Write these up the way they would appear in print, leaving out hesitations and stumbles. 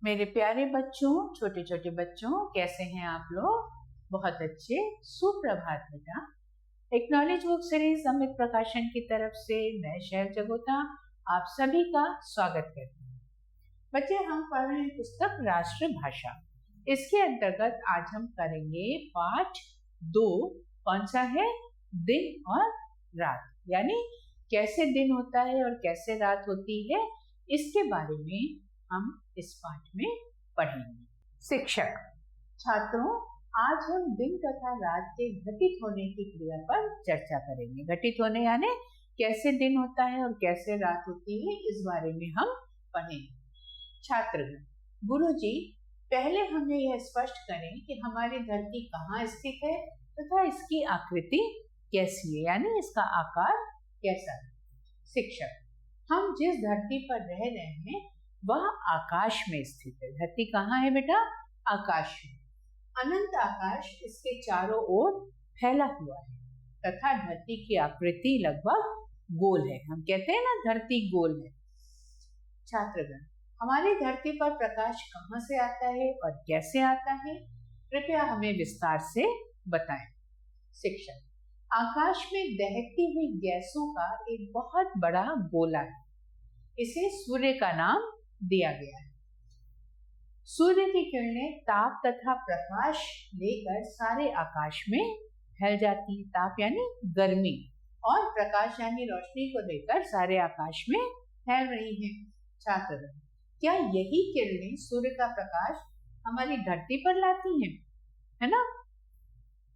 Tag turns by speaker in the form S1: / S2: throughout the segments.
S1: मेरे प्यारे बच्चों, छोटे छोटे बच्चों, कैसे हैं आप लोग? बहुत अच्छे। सुप्रभात बेटा। एक नॉलेज बुक सीरीज अमित प्रकाशन की तरफ से मैं शैल जगोता आप सभी का स्वागत करती हूँ। बच्चे, हम पढ़ रहे हैं पुस्तक राष्ट्रभाषा। इसके अंतर्गत आज हम करेंगे पाठ 2। कौन सा है? दिन और रात, यानी कैसे दिन होता है और कैसे रात होती है, इसके बारे में हम इस पाठ में पढ़ेंगे। शिक्षक। छात्रों, आज हम दिन तथा रात के घटित होने की क्रिया पर चर्चा करेंगे। घटित होने यानी कैसे दिन होता है और कैसे रात होती है, इस बारे में हम पढ़ेंगे। छात्रगण, गुरुजी पहले हमें यह स्पष्ट करें कि हमारी धरती कहाँ स्थित है तथा इसकी आकृति कैसी है, यानी इसका आकार कैसा है। शिक्षक। हम जिस धरती पर रह रहे हैं वह आकाश में स्थित है। धरती कहाँ है बेटा? आकाश में। अनंत आकाश इसके चारों ओर फैला हुआ है तथा धरती की आकृति लगभग गोल है। हम कहते हैं ना, धरती गोल है। छात्रगण, हमारी धरती पर प्रकाश कहाँ से आता है और कैसे आता है, कृपया हमें विस्तार से बताएं। शिक्षक। आकाश में दहकती हुई गैसों का एक बहुत बड़ा गोला है। इसे सूर्य का नाम दिया गया है। सूर्य की किरणें ताप तथा प्रकाश लेकर सारे आकाश में फैल जाती है। ताप यानी गर्मी और प्रकाश यानी रोशनी को लेकर सारे आकाश में फैल रही है। छात्र, क्या यही किरणें सूर्य का प्रकाश हमारी धरती पर लाती हैं, है ना?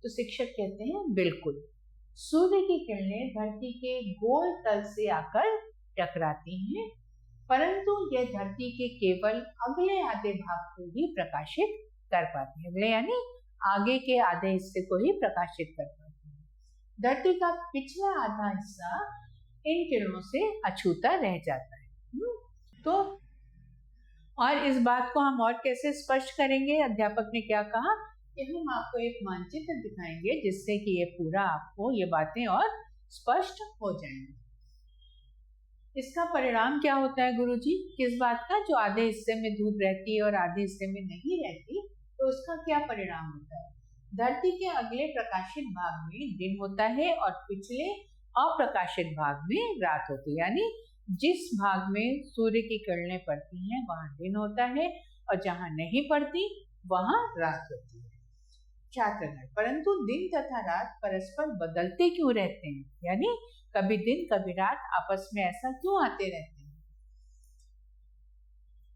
S1: तो शिक्षक कहते हैं बिल्कुल। सूर्य की किरणें धरती के गोल तल से आकर टकराती हैं, परंतु यह धरती के केवल अगले आधे भाग को ही प्रकाशित कर पाती है। अगले यानी आगे के आधे हिस्से को ही प्रकाशित कर पाती है। धरती का पिछला आधा हिस्सा इन किरणों से अछूता रह जाता है। तो और इस बात को हम और कैसे स्पष्ट करेंगे? अध्यापक ने क्या कहा कि हम आपको एक मानचित्र दिखाएंगे जिससे कि ये पूरा आपको ये बातें और स्पष्ट हो जाएंगी। इसका परिणाम क्या होता है गुरुजी? किस बात का? जो आधे हिस्से में धूप रहती है और आधे हिस्से में नहीं रहती, तो उसका क्या परिणाम होता है? धरती के अगले प्रकाशित भाग में दिन होता है और पिछले अप्रकाशित भाग में रात होती है। यानी जिस भाग में सूर्य की किरणें पड़ती हैं वहां दिन होता है और जहां नहीं पड़ती वहां रात होती है। छात्रगण, परंतु दिन तथा रात परस्पर बदलते क्यों रहते हैं? यानी कभी दिन कभी रात आपस में ऐसा क्यों आते रहते हैं?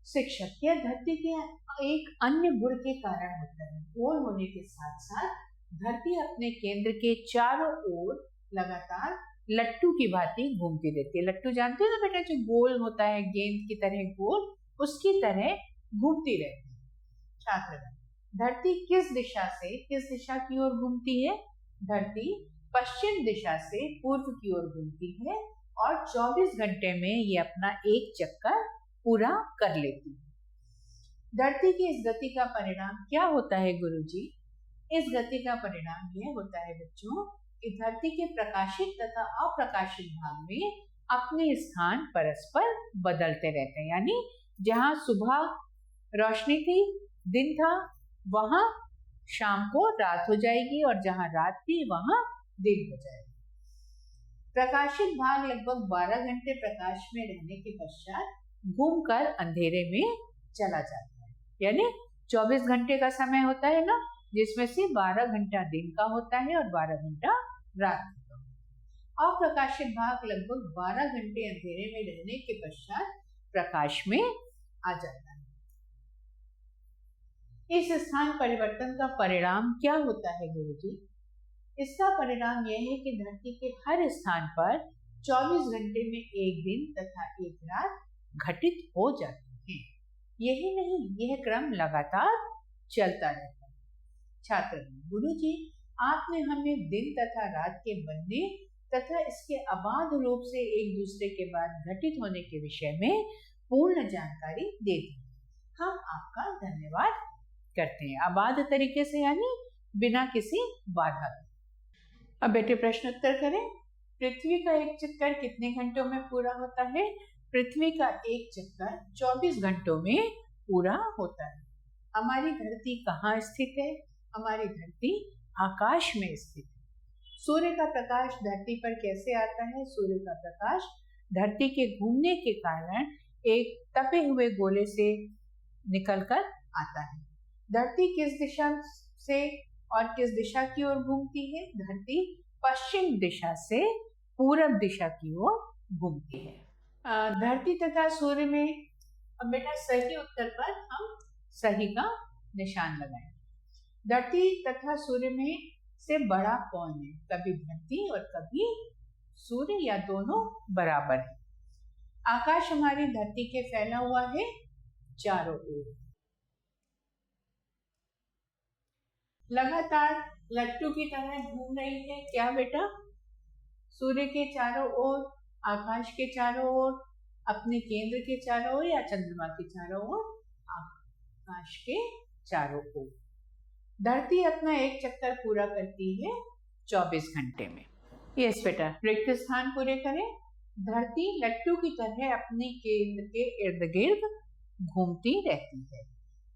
S1: शिक्षक, यह धरती के एक अन्य गुण के कारण होता है। गोल होने के साथ साथ धरती अपने केंद्र के चारों ओर लगातार लट्टू की भांति घूमती रहती है। लट्टू जानते हो ना बेटा, जो गोल होता है, गेंद की तरह गोल, उसकी तरह घूमती रहती है। छात्रगण, धरती किस दिशा की ओर घूमती है? धरती पश्चिम दिशा से पूर्व की ओर घूमती है और 24 घंटे में ये अपना एक चक्कर पूरा कर लेती है। धरती की इस गति का परिणाम क्या होता है गुरुजी? इस गति का परिणाम यह होता है बच्चों कि धरती के प्रकाशित तथा अप्रकाशित भाग में अपने स्थान परस्पर बदलते रहते हैं। यानी जहां सुबह रोशनी थी, दिन था, वहां शाम को रात हो जाएगी और जहां रात थी वहां दिन हो जाएगी। प्रकाशित भाग लगभग 12 घंटे प्रकाश में रहने के पश्चात घूमकर अंधेरे में चला जाता है। यानी 24 घंटे का समय होता है ना, जिसमें से 12 घंटा दिन का होता है और 12 घंटा रात का। अप्रकाशित भाग लगभग 12 घंटे अंधेरे में रहने के पश्चात प्रकाश में आ जाता है। इस स्थान परिवर्तन का परिणाम क्या होता है गुरुजी? इसका परिणाम यह है कि धरती के हर स्थान पर 24 घंटे में एक दिन तथा एक रात घटित हो जाती है। यही नहीं, यह क्रम लगातार चलता रहता है। छात्र, गुरुजी आपने हमें दिन तथा रात के बनने तथा इसके अबाध रूप से एक दूसरे के बाद घटित होने के विषय में पूर्ण जानकारी दे दी। हम आपका धन्यवाद करते हैं। अबाध तरीके से यानी बिना किसी बाधा के। अब बेटे प्रश्न उत्तर करें। पृथ्वी का एक चक्कर कितने घंटों में पूरा होता है? पृथ्वी का एक चक्कर 24 घंटों में पूरा होता है। हमारी धरती कहाँ स्थित है? हमारी धरती आकाश में स्थित है। सूर्य का प्रकाश धरती पर कैसे आता है? सूर्य का प्रकाश धरती के घूमने के कारण एक तपे हुए गोले से निकलकर आता है। धरती किस दिशा से और किस दिशा की ओर घूमती है? धरती पश्चिम दिशा से पूरब दिशा की ओर घूमती है। धरती तथा सूर्य में, अब बेटा सही उत्तर पर हम सही का निशान लगाएं। धरती तथा सूर्य में से बड़ा कौन है? कभी धरती और कभी सूर्य या दोनों बराबर है। आकाश हमारी धरती के फैला हुआ है चारों ओर। लगातार लट्टू की तरह घूम रही है क्या बेटा? सूर्य के चारों ओर, आकाश के चारों ओर, अपने केंद्र के चारों ओर या चंद्रमा के चारों ओर? आकाश के चारों ओर। धरती अपना एक चक्कर पूरा करती है 24 घंटे में। यस बेटा, रिक्त स्थान पूरे करें। धरती लट्टू की तरह अपने केंद्र के इर्द गिर्द घूमती रहती है।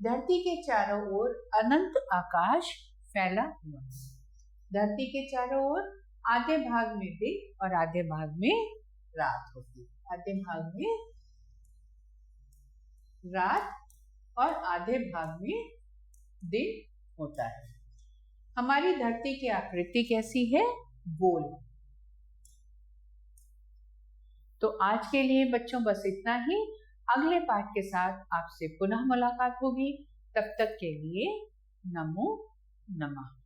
S1: धरती के चारों ओर अनंत आकाश फैला हुआ है। धरती के चारों ओर आधे भाग में दिन और आधे भाग में रात होती है। आधे भाग में रात और आधे भाग में दिन होता है। हमारी धरती की आकृति कैसी है? गोल। तो आज के लिए बच्चों बस इतना ही। अगले पाठ के साथ आपसे पुनः मुलाकात होगी। तब तक के लिए नमो नमः।